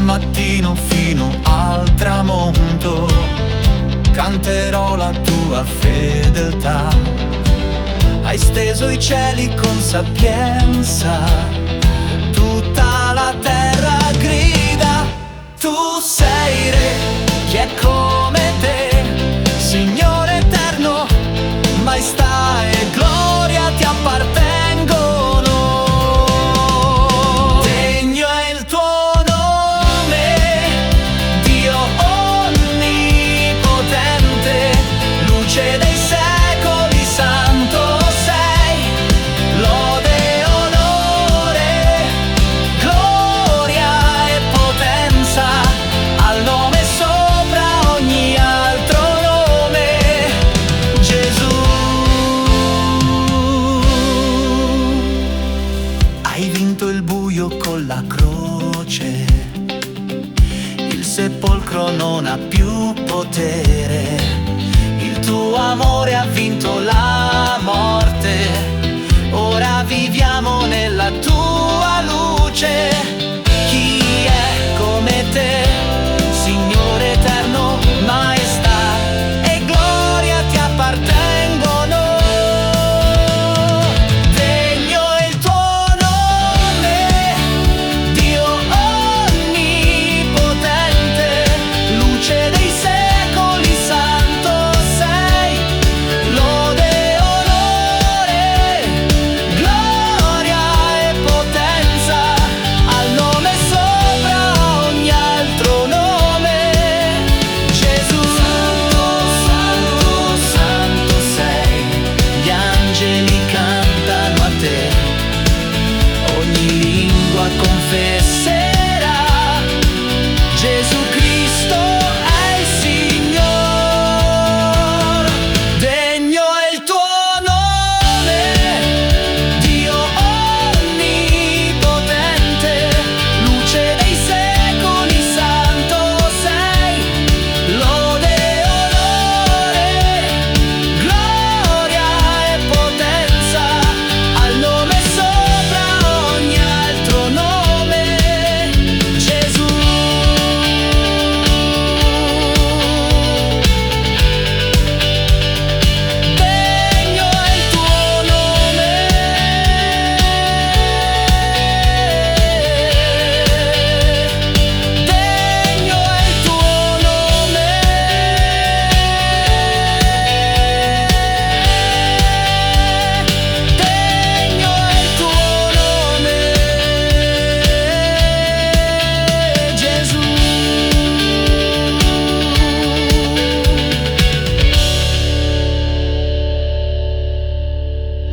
mattino fino al tramonto canterò la tua fedeltà. Hai steso i cieli con sapienza, tutta la terra grida. Tu sei re, chi è come te, Signore eterno, maestà e gloria ti appartengono. Degno è il tuo nome, Dio onnipotente, luce dei secoli, santo sei, lode, onore, gloria e potenza al nome sopra ogni altro nome, Gesù. Hai vinto il buio con la croce, il sepolcro non ha più potere, il tuo amore ha vinto la morte, ora viviamo nella tua luce.